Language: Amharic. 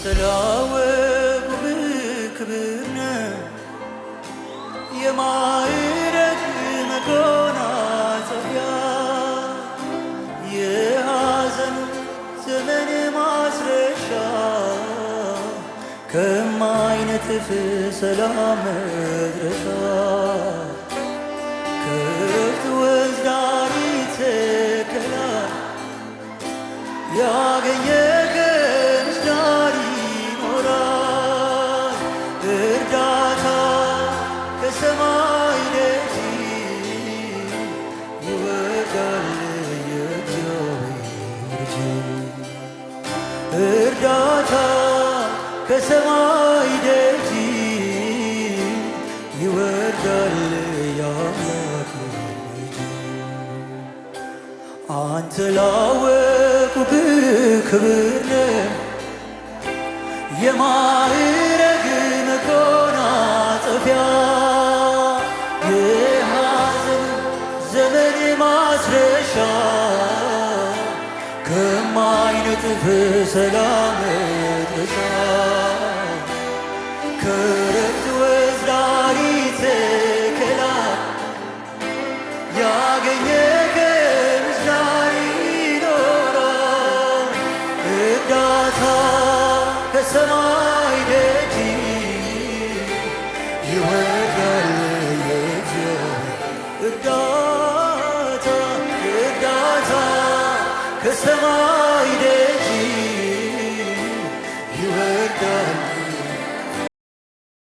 ያላወቁ ክብርነ የማዕረግ መጎናጸፊያ የሐዘን ዘመን ማስረሻ ከማይነጥፍ ሰላም መድረሻ ከእረፍት ወንዝ ዳር ይተከላል ያገኘ ከምስዳር ይኖራል እርዳታ ከሰማይ ደጅ ይወርዳል የእግዚአብሔር ልጅ እርዳታ ከሰማይ ደጅ ይወርዳል የአምላክ ልጅ አንተ ላወቁህ ክብር የማዕረግ መጎናጸፊያ የሐዘን ዘመን ማስረሻ ከማይነጥፍ ሰላም መድረሻ ከእረፍት ወንዝ ዳር ይተከላል ያገኘ ከምስዳር ይኖራል እርዳታ ከሰማይ ደጅ ይወርዳል የእግዚአብሔር እርዳታ ከሰማይ ደጅ